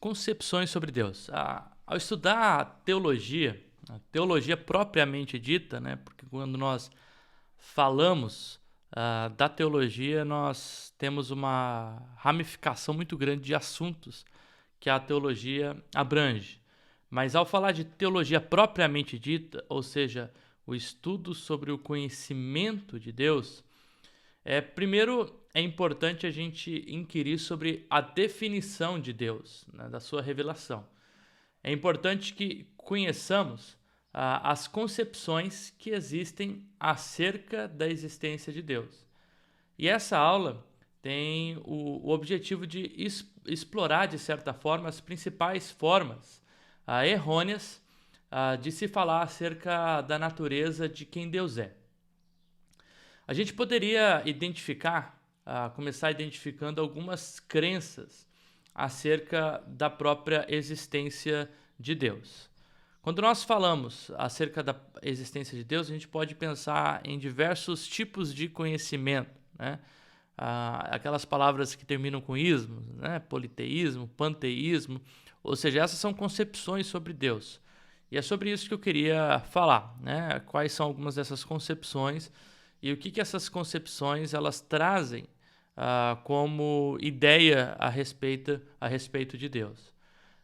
concepções sobre Deus. Ao estudar a teologia propriamente dita, né, porque quando nós falamos da teologia, nós temos uma ramificação muito grande de assuntos que a teologia abrange. Mas ao falar de teologia propriamente dita, ou seja, o estudo sobre o conhecimento de Deus, primeiro é importante a gente inquirir sobre a definição de Deus, né, da sua revelação. É importante que conheçamos as concepções que existem acerca da existência de Deus. E essa aula tem o objetivo de explorar, de certa forma, as principais formas errôneas de se falar acerca da natureza de quem Deus é. A gente poderia começar identificando algumas crenças acerca da própria existência de Deus. Quando nós falamos acerca da existência de Deus, a gente pode pensar em diversos tipos de conhecimento, né? Aquelas palavras que terminam com ismo, né? Politeísmo, panteísmo, ou seja, essas são concepções sobre Deus. E é sobre isso que eu queria falar, né? Quais são algumas dessas concepções e o que essas concepções elas trazem como ideia a respeito de Deus.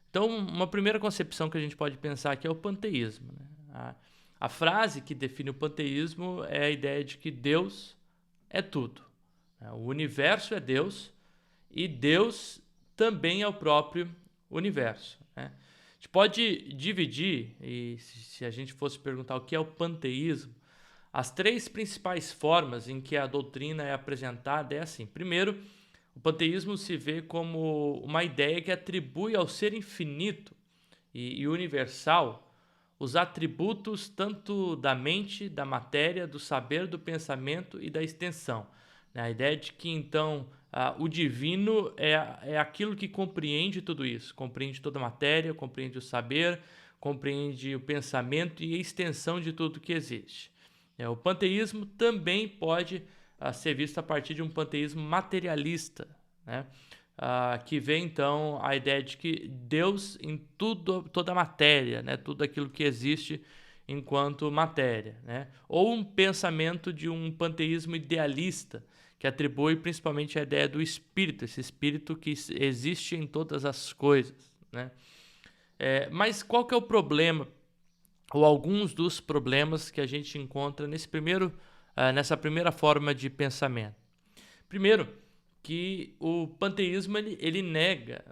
Então, uma primeira concepção que a gente pode pensar aqui é o panteísmo, né? A frase que define o panteísmo é a ideia de que Deus é tudo. O universo é Deus e Deus também é o próprio universo, né? A gente pode dividir, e se a gente fosse perguntar o que é o panteísmo, as três principais formas em que a doutrina é apresentada é assim. Primeiro, o panteísmo se vê como uma ideia que atribui ao ser infinito e universal os atributos tanto da mente, da matéria, do saber, do pensamento e da extensão. A ideia de que, então, o divino é aquilo que compreende tudo isso, compreende toda a matéria, compreende o saber, compreende o pensamento e a extensão de tudo que existe. O panteísmo também pode ser visto a partir de um panteísmo materialista, né? Que vê então a ideia de que Deus em toda a matéria, né? Tudo aquilo que existe enquanto matéria, né? Ou um pensamento de um panteísmo idealista, que atribui principalmente a ideia do espírito, esse espírito que existe em todas as coisas, né? Mas qual que é o problema, ou alguns dos problemas que a gente encontra nessa primeira forma de pensamento? Primeiro, que o panteísmo ele nega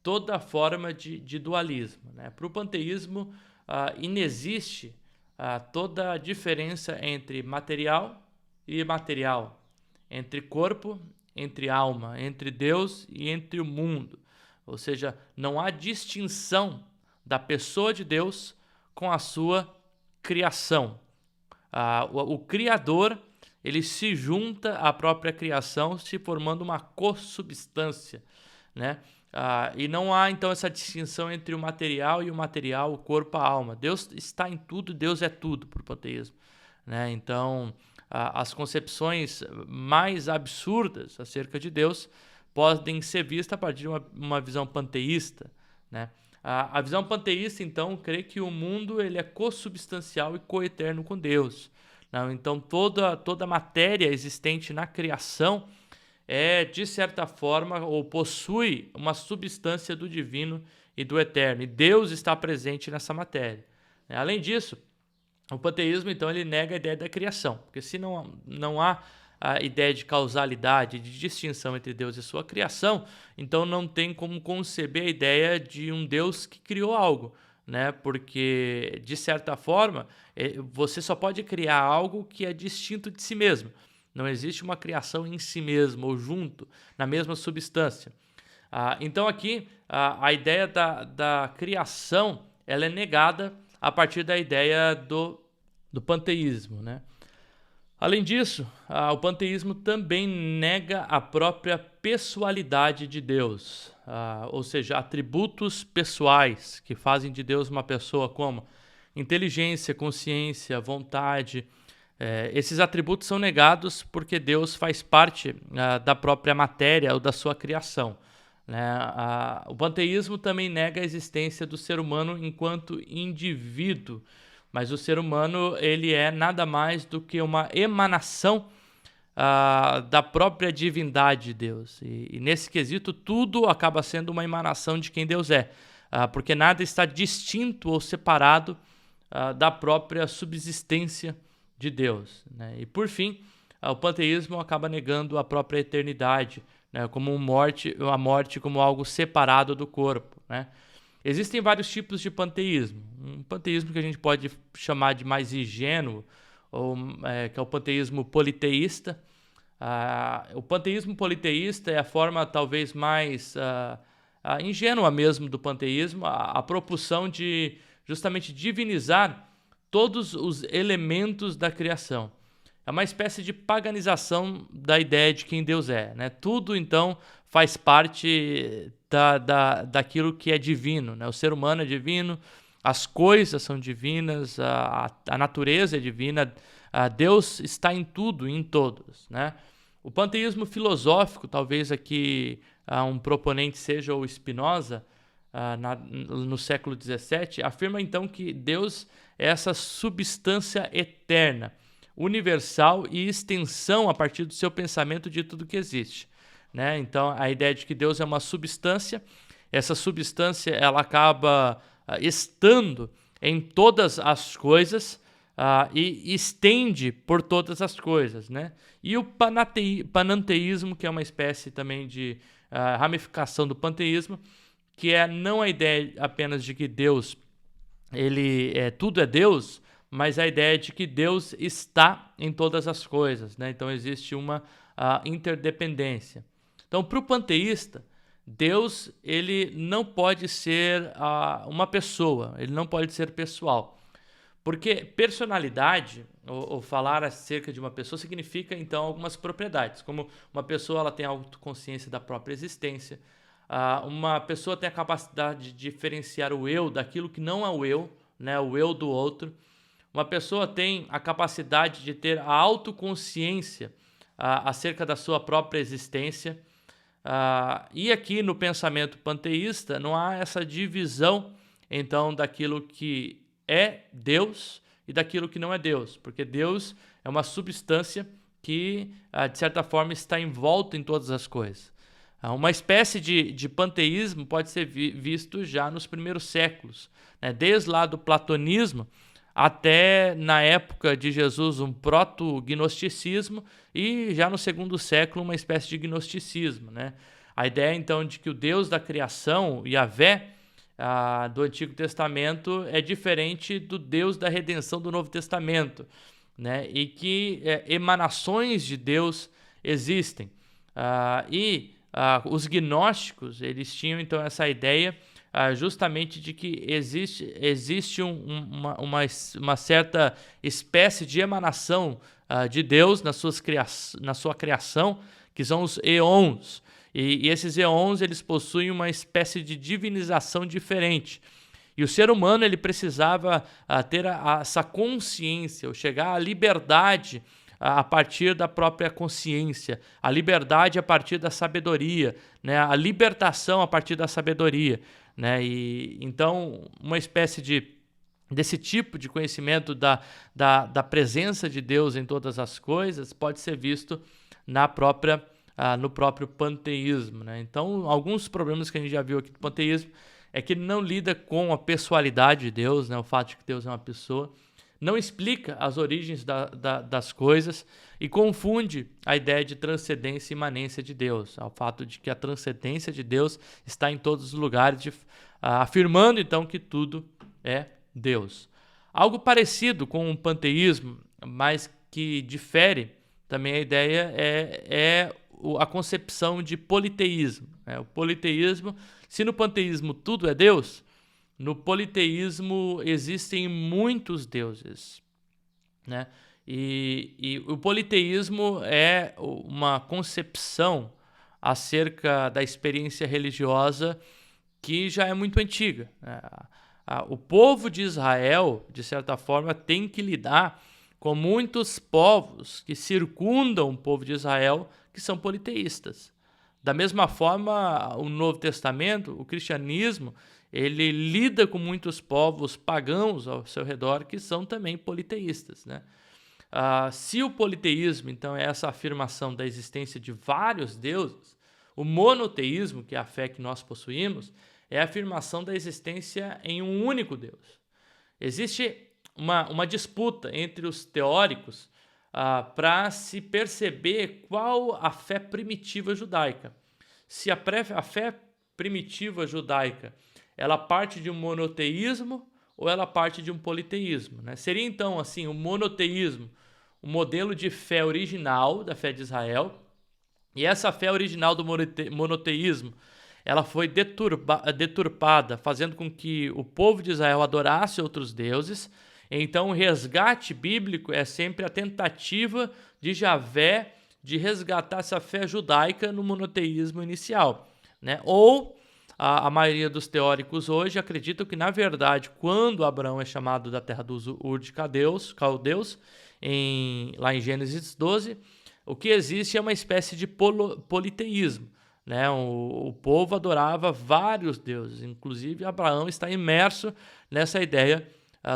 toda forma de dualismo, né? Para o panteísmo, inexiste toda a diferença entre material e imaterial, entre corpo, entre alma, entre Deus e entre o mundo. Ou seja, não há distinção da pessoa de Deus com a sua criação. O Criador ele se junta à própria criação, se formando uma co-substância, né? E não há, então, essa distinção entre o material e o material, o corpo, a alma. Deus está em tudo, Deus é tudo, por panteísmo, né? Então, as concepções mais absurdas acerca de Deus podem ser vistas a partir de uma visão panteísta, né? A visão panteísta, então, crê que o mundo ele é co-substancial e co-eterno com Deus. Não, então, toda a matéria existente na criação de certa forma, ou possui uma substância do divino e do eterno. E Deus está presente nessa matéria. Além disso, o panteísmo, então, ele nega a ideia da criação. Porque se não há a ideia de causalidade, de distinção entre Deus e sua criação, então não tem como conceber a ideia de um Deus que criou algo, né? Porque, de certa forma, você só pode criar algo que é distinto de si mesmo. Não existe uma criação em si mesmo, ou junto, na mesma substância. Então aqui, a ideia da criação ela é negada a partir da ideia do panteísmo, né? Além disso, o panteísmo também nega a própria pessoalidade de Deus, ou seja, atributos pessoais que fazem de Deus uma pessoa como inteligência, consciência, vontade. Esses atributos são negados porque Deus faz parte da própria matéria ou da sua criação, né? O panteísmo também nega a existência do ser humano enquanto indivíduo, mas o ser humano ele é nada mais do que uma emanação da própria divindade de Deus. E nesse quesito, tudo acaba sendo uma emanação de quem Deus é, porque nada está distinto ou separado da própria subsistência de Deus, né? E por fim, o panteísmo acaba negando a própria eternidade, né, como a morte como algo separado do corpo, né? Existem vários tipos de panteísmo. Um panteísmo que a gente pode chamar de mais ingênuo, que é o panteísmo politeísta. O panteísmo politeísta é a forma talvez mais ingênua mesmo do panteísmo, a propulsão de justamente divinizar todos os elementos da criação. É uma espécie de paganização da ideia de quem Deus é, né? Tudo, então, faz parte daquilo que é divino, né? O ser humano é divino, as coisas são divinas, a natureza é divina, Deus está em tudo e em todos, né? O panteísmo filosófico, talvez aqui um proponente seja o Spinoza, no século XVII, afirma então que Deus é essa substância eterna, universal e extensão a partir do seu pensamento de tudo que existe, né? Então, a ideia de que Deus é uma substância, essa substância ela acaba estando em todas as coisas e estende por todas as coisas, né? E o pananteísmo, que é uma espécie também de ramificação do panteísmo, que é não a ideia apenas de que Deus, tudo é Deus, mas a ideia de que Deus está em todas as coisas, né? Então existe uma interdependência. Então, para o panteísta, Deus ele não pode ser uma pessoa, ele não pode ser pessoal. Porque personalidade, ou falar acerca de uma pessoa, significa então algumas propriedades, como uma pessoa ela tem a autoconsciência da própria existência, uma pessoa tem a capacidade de diferenciar o eu daquilo que não é o eu, né? O eu do outro. Uma pessoa tem a capacidade de ter a autoconsciência acerca da sua própria existência. E aqui no pensamento panteísta não há essa divisão, então, daquilo que é Deus e daquilo que não é Deus, porque Deus é uma substância que, de certa forma, está envolta em todas as coisas. Uma espécie de panteísmo pode ser visto já nos primeiros séculos, né? Desde lá do platonismo até na época de Jesus um proto-gnosticismo e já no segundo século uma espécie de gnosticismo, né? A ideia então de que o Deus da criação, Yahvé, do Antigo Testamento é diferente do Deus da redenção do Novo Testamento, né? E que emanações de Deus existem. Os gnósticos eles tinham então essa ideia justamente de que existe uma certa espécie de emanação de Deus na sua criação, que são os eons. E esses eons eles possuem uma espécie de divinização diferente. E o ser humano ele precisava ter essa consciência, ou chegar à liberdade a partir da própria consciência, a liberdade a partir da sabedoria, né? A libertação a partir da sabedoria, né? E então uma espécie desse tipo de conhecimento da presença de Deus em todas as coisas pode ser visto no próprio panteísmo, né? Então, alguns problemas que a gente já viu aqui do panteísmo é que ele não lida com a pessoalidade de Deus, né? O fato de que Deus é uma pessoa, não explica as origens das coisas e confunde a ideia de transcendência e imanência de Deus, ao fato de que a transcendência de Deus está em todos os lugares, afirmando então que tudo é Deus. Algo parecido com o panteísmo, mas que difere também a ideia é a concepção de politeísmo, né? O politeísmo, se no panteísmo tudo é Deus, no politeísmo existem muitos deuses, né? E o politeísmo é uma concepção acerca da experiência religiosa que já é muito antiga, né? O povo de Israel, de certa forma, tem que lidar com muitos povos que circundam o povo de Israel que são politeístas, Da mesma forma, o Novo Testamento, o cristianismo, ele lida com muitos povos pagãos ao seu redor que são também politeístas, né? Se o politeísmo, então, é essa afirmação da existência de vários deuses, o monoteísmo, que é a fé que nós possuímos, é a afirmação da existência em um único Deus. Existe uma disputa entre os teóricos para se perceber qual a fé primitiva judaica. Se a fé primitiva judaica ela parte de um monoteísmo ou ela parte de um politeísmo, né? Seria então assim o monoteísmo, o modelo de fé original da fé de Israel, e essa fé original do monoteísmo ela foi deturpada, fazendo com que o povo de Israel adorasse outros deuses. Então, o resgate bíblico é sempre a tentativa de Javé de resgatar essa fé judaica no monoteísmo inicial, né? Ou a maioria dos teóricos hoje acreditam que, na verdade, quando Abraão é chamado da terra dos Ur de Caldeus, lá em Gênesis 12, o que existe é uma espécie de politeísmo, né? O povo adorava vários deuses, inclusive Abraão está imerso nessa ideia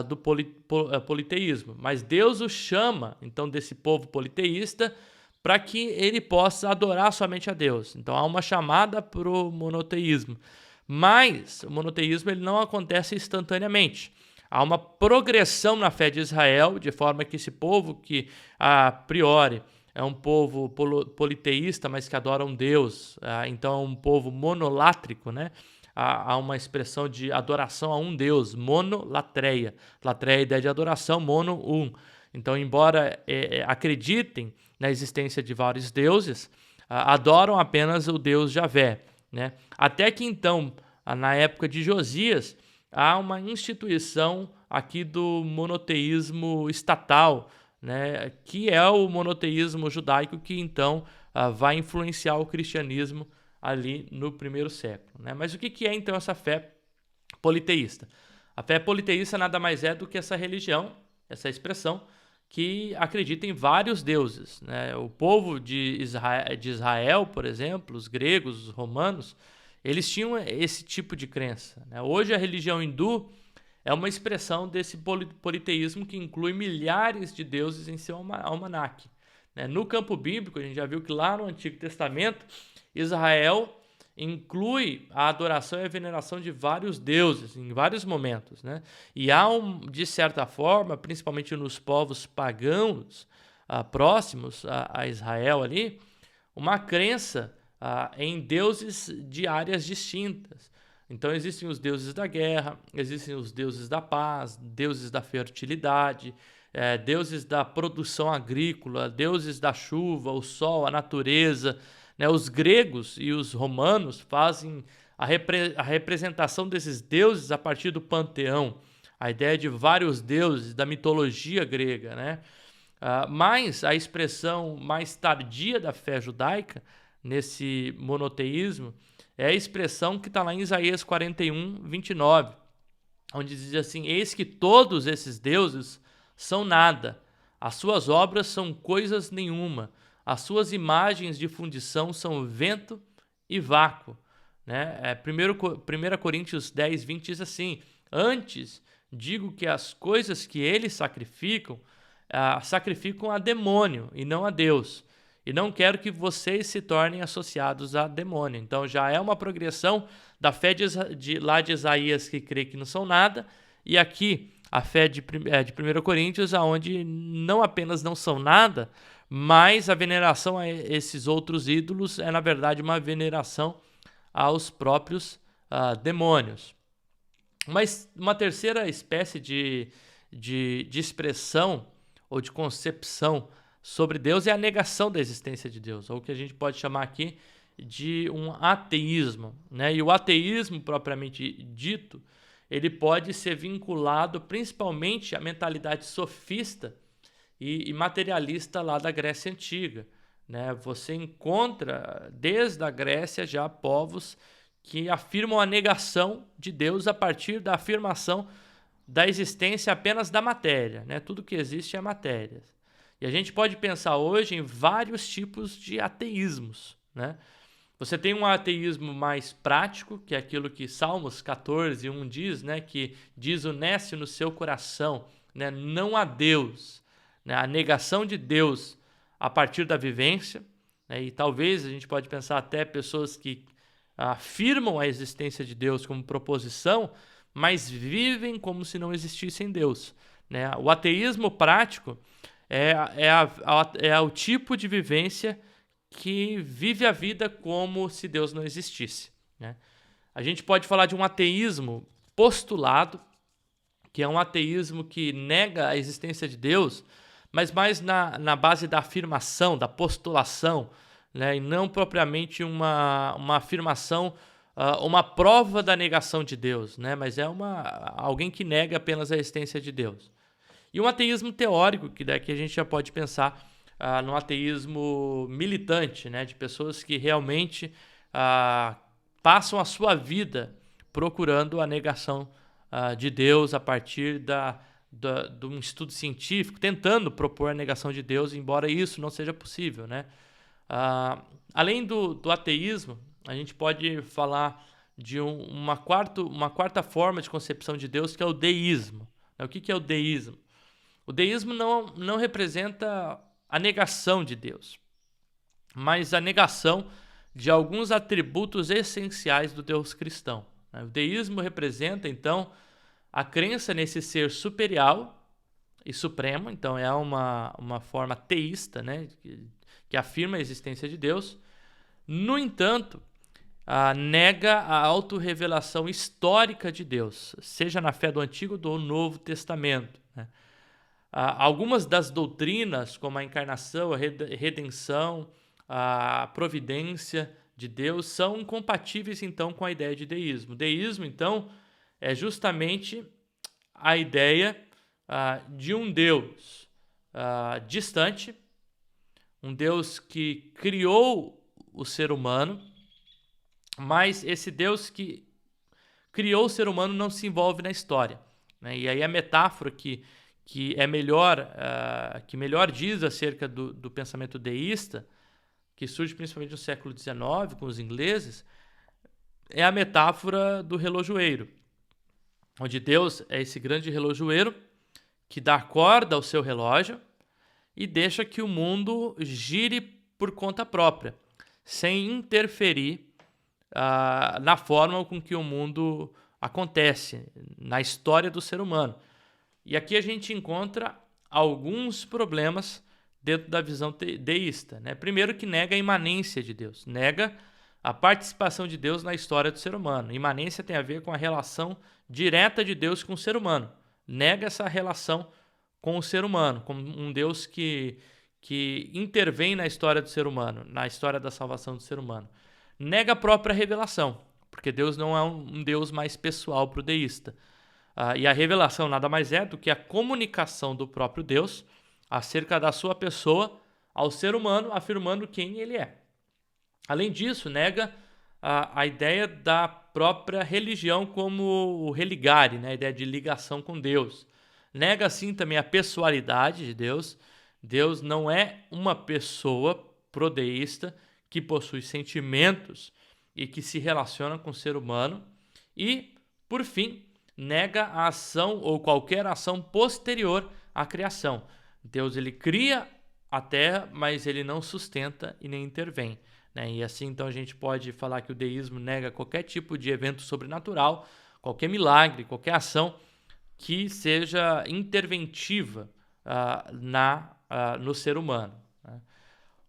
do politeísmo. Mas Deus o chama, então, desse povo politeísta para que ele possa adorar somente a Deus. Então há uma chamada para o monoteísmo. Mas o monoteísmo ele não acontece instantaneamente. Há uma progressão na fé de Israel, de forma que esse povo que a priori é um povo politeísta, mas que adora um Deus, então é um povo monolátrico, né? Há uma expressão de adoração a um Deus, monolatreia. Latreia é a ideia de adoração, mono, um. Então, embora acreditem na existência de vários deuses, adoram apenas o Deus Javé, né? Até que então, na época de Josias, há uma instituição aqui do monoteísmo estatal, né? Que é o monoteísmo judaico que então vai influenciar o cristianismo ali no primeiro século, né? Mas o que é então essa fé politeísta? A fé politeísta nada mais é do que essa religião, essa expressão, que acredita em vários deuses, né? O povo de Israel, por exemplo, os gregos, os romanos, eles tinham esse tipo de crença, né? Hoje a religião hindu é uma expressão desse politeísmo que inclui milhares de deuses em seu almanaque, né? No campo bíblico, a gente já viu que lá no Antigo Testamento, Israel inclui a adoração e a veneração de vários deuses em vários momentos, né? E há, de certa forma, principalmente nos povos pagãos próximos a Israel ali, uma crença em deuses de áreas distintas. Então existem os deuses da guerra, existem os deuses da paz, deuses da fertilidade, deuses da produção agrícola, deuses da chuva, o sol, a natureza, né? Os gregos e os romanos fazem a representação desses deuses a partir do panteão, a ideia de vários deuses da mitologia grega, né? Mas a expressão mais tardia da fé judaica, nesse monoteísmo, é a expressão que está lá em Isaías 41, 29, onde diz assim: eis que todos esses deuses são nada, as suas obras são coisas nenhuma, as suas imagens de fundição são vento e vácuo, né? 1 Coríntios 10, 20 diz assim: antes digo que as coisas que eles sacrificam, sacrificam a demônio e não a Deus. E não quero que vocês se tornem associados a demônio. Então já é uma progressão da fé lá de Isaías, que crê que não são nada, e aqui a fé de 1 Coríntios, onde não apenas não são nada, mas a veneração a esses outros ídolos é, na verdade, uma veneração aos próprios demônios. Mas uma terceira espécie de expressão ou de concepção sobre Deus é a negação da existência de Deus, ou o que a gente pode chamar aqui de um ateísmo, né? E o ateísmo, propriamente dito, ele pode ser vinculado principalmente à mentalidade sofista e materialista lá da Grécia Antiga, né? Você encontra, desde a Grécia, já povos que afirmam a negação de Deus a partir da afirmação da existência apenas da matéria, né? Tudo que existe é matéria. E a gente pode pensar hoje em vários tipos de ateísmos, né? Você tem um ateísmo mais prático, que é aquilo que Salmos 14:1 diz, né? Que desoneste no seu coração, né? Não há Deus, né? A negação de Deus a partir da vivência, né? E talvez a gente pode pensar até pessoas que afirmam a existência de Deus como proposição, mas vivem como se não existissem Deus, né? O ateísmo prático é o tipo de vivência que vive a vida como se Deus não existisse, né? A gente pode falar de um ateísmo postulado, que é um ateísmo que nega a existência de Deus, mas mais na base da afirmação, da postulação, né? E não propriamente uma afirmação, uma prova da negação de Deus, né? Mas é alguém que nega apenas a existência de Deus. E um ateísmo teórico, que daqui a gente já pode pensar no ateísmo militante, né? De pessoas que realmente passam a sua vida procurando a negação de Deus a partir de um estudo científico, tentando propor a negação de Deus, embora isso não seja possível, né? Além do ateísmo, a gente pode falar de uma quarta forma de concepção de Deus, que é o deísmo. O que é o deísmo? O deísmo não representa a negação de Deus, mas a negação de alguns atributos essenciais do Deus cristão. O deísmo representa, então, a crença nesse ser superior e supremo, então é uma forma teísta, né, que afirma a existência de Deus. No entanto, nega a autorrevelação histórica de Deus, seja na fé do Antigo ou do Novo Testamento, né? Algumas das doutrinas, como a encarnação, a redenção, a providência de Deus, são incompatíveis, então, com a ideia de deísmo. Deísmo, então, é justamente a ideia de um Deus distante, um Deus que criou o ser humano, mas esse Deus que criou o ser humano não se envolve na história, né? E aí a metáfora que melhor diz acerca do pensamento deísta, que surge principalmente no século XIX com os ingleses, é a metáfora do relojoeiro, onde Deus é esse grande relojoeiro que dá corda ao seu relógio e deixa que o mundo gire por conta própria, sem interferir na forma com que o mundo acontece, na história do ser humano. E aqui a gente encontra alguns problemas dentro da visão deísta, né? Primeiro, que nega a imanência de Deus, nega a participação de Deus na história do ser humano. Imanência tem a ver com a relação direta de Deus com o ser humano. Nega essa relação com o ser humano, como um Deus que intervém na história do ser humano, na história da salvação do ser humano. Nega a própria revelação, porque Deus não é um Deus mais pessoal para o deísta. E a revelação nada mais é do que a comunicação do próprio Deus acerca da sua pessoa ao ser humano, afirmando quem ele é. Além disso, nega a ideia da própria religião como o religare, né? A ideia de ligação com Deus. Nega, assim, também a pessoalidade de Deus. Deus não é uma pessoa prodeísta que possui sentimentos e que se relaciona com o ser humano. E, por fim, nega a ação ou qualquer ação posterior à criação. Deus, ele cria a terra, mas ele não sustenta e nem intervém, né? E assim, então, a gente pode falar que o deísmo nega qualquer tipo de evento sobrenatural, qualquer milagre, qualquer ação que seja interventiva no ser humano, né?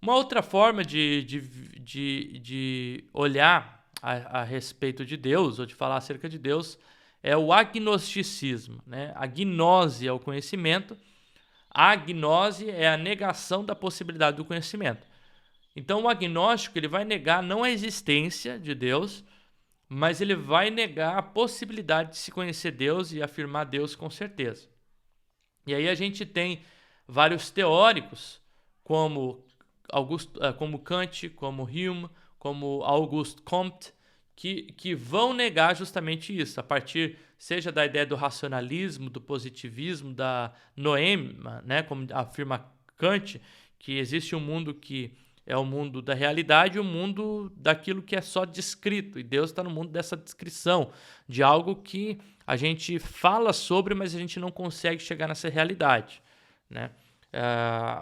Uma outra forma de olhar a respeito de Deus, ou de falar acerca de Deus, é o agnosticismo, né? A gnose é o conhecimento, a agnose é a negação da possibilidade do conhecimento. Então o agnóstico, ele vai negar não a existência de Deus, mas ele vai negar a possibilidade de se conhecer Deus e afirmar Deus com certeza. E aí a gente tem vários teóricos, como Kant, como Hume, como Auguste Comte, que vão negar justamente isso, a partir, seja da ideia do racionalismo, do positivismo, da noema, né, como afirma Kant, que existe um mundo que é o mundo da realidade e o mundo daquilo que é só descrito. E Deus está no mundo dessa descrição, de algo que a gente fala sobre, mas a gente não consegue chegar nessa realidade, né?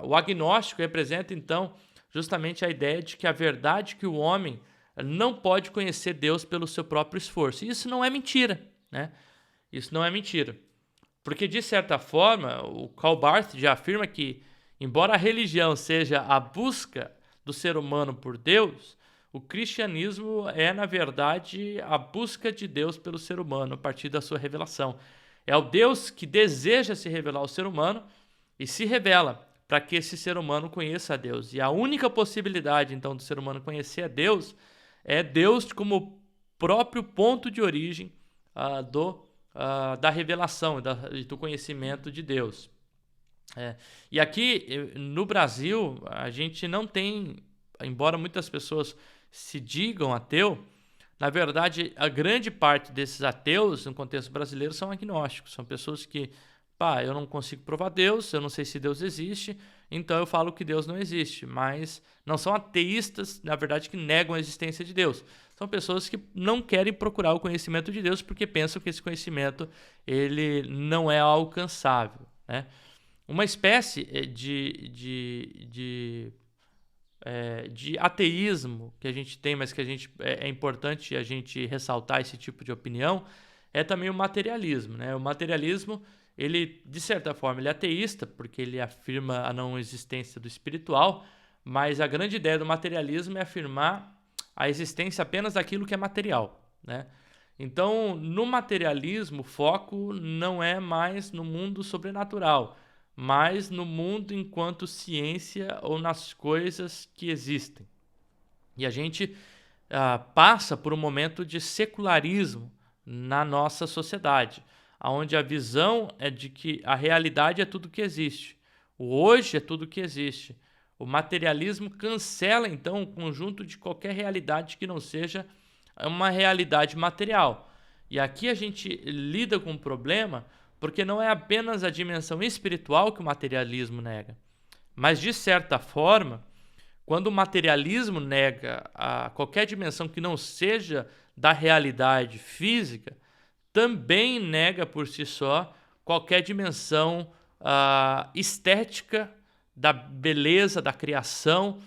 O agnóstico representa, então, justamente a ideia de que a verdade é que o homem não pode conhecer Deus pelo seu próprio esforço. E isso não é mentira, né? Isso não é mentira. Porque, de certa forma, o Karl Barth já afirma que, embora a religião seja a busca do ser humano por Deus, o cristianismo é, na verdade, a busca de Deus pelo ser humano a partir da sua revelação. É o Deus que deseja se revelar ao ser humano e se revela para que esse ser humano conheça a Deus. E a única possibilidade, então, do ser humano conhecer a Deus é Deus como próprio ponto de origem da revelação e do conhecimento de Deus. E aqui no Brasil a gente não tem, embora muitas pessoas se digam ateu, na verdade a grande parte desses ateus no contexto brasileiro são agnósticos, são pessoas que, eu não consigo provar Deus, eu não sei se Deus existe, então eu falo que Deus não existe, mas não são ateístas, na verdade, que negam a existência de Deus. São pessoas que não querem procurar o conhecimento de Deus porque pensam que esse conhecimento ele não é alcançável, né? Uma espécie de ateísmo que a gente tem, mas que é importante a gente ressaltar esse tipo de opinião, é também o materialismo, né? O materialismo, ele, de certa forma, ele é ateísta, porque ele afirma a não existência do espiritual, mas a grande ideia do materialismo é afirmar a existência apenas daquilo que é material, né? Então, no materialismo, o foco não é mais no mundo sobrenatural, mas no mundo enquanto ciência ou nas coisas que existem. E a gente passa por um momento de secularismo na nossa sociedade, onde a visão é de que a realidade é tudo que existe, o hoje é tudo que existe. O materialismo cancela, então, o conjunto de qualquer realidade que não seja uma realidade material. E aqui a gente lida com um problema porque não é apenas a dimensão espiritual que o materialismo nega, mas, de certa forma, quando o materialismo nega qualquer dimensão que não seja da realidade física, também nega por si só qualquer dimensão estética da beleza, da criação,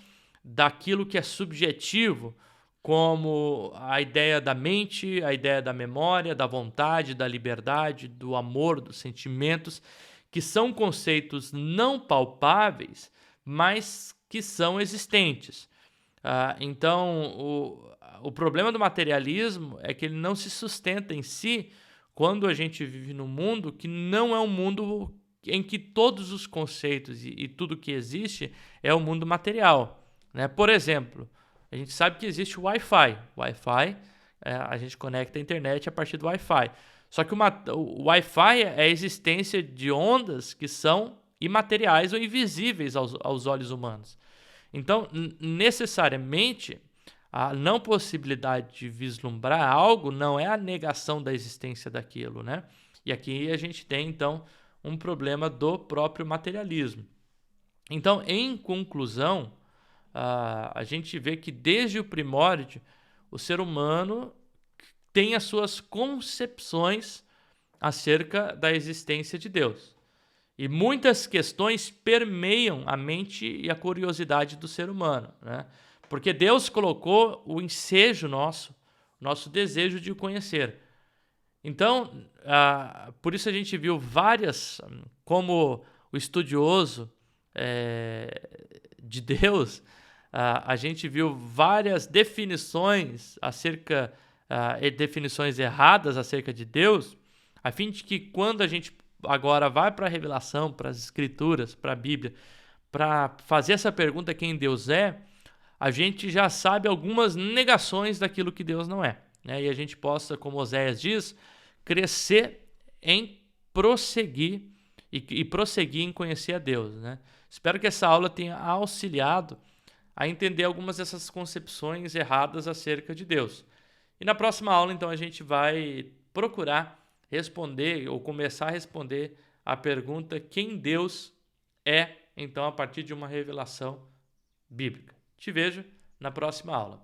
daquilo que é subjetivo, como a ideia da mente, a ideia da memória, da vontade, da liberdade, do amor, dos sentimentos, que são conceitos não palpáveis, mas que são existentes. Então, o problema do materialismo é que ele não se sustenta em si quando a gente vive num mundo que não é um mundo em que todos os conceitos e tudo que existe é o mundo material, né? Por exemplo, a gente sabe que existe o Wi-Fi. Wi-Fi, a gente conecta a internet a partir do Wi-Fi. Só que o Wi-Fi é a existência de ondas que são imateriais ou invisíveis aos olhos humanos. Então, necessariamente, a não possibilidade de vislumbrar algo não é a negação da existência daquilo, né? E aqui a gente tem, então, um problema do próprio materialismo. Então, em conclusão, a gente vê que desde o primórdio, o ser humano tem as suas concepções acerca da existência de Deus. E muitas questões permeiam a mente e a curiosidade do ser humano, né? Porque Deus colocou o ensejo nosso desejo de o conhecer. Então, por isso a gente viu várias, como o estudioso de Deus, a gente viu várias definições definições erradas acerca de Deus, a fim de que quando a gente agora vai para a revelação, para as escrituras, para a Bíblia, para fazer essa pergunta quem Deus é, a gente já sabe algumas negações daquilo que Deus não é, né? E a gente possa, como Oséias diz, crescer em prosseguir e prosseguir em conhecer a Deus, né? Espero que essa aula tenha auxiliado a entender algumas dessas concepções erradas acerca de Deus. E na próxima aula, então, a gente vai procurar responder ou começar a responder a pergunta quem Deus é, então, a partir de uma revelação bíblica. Te vejo na próxima aula.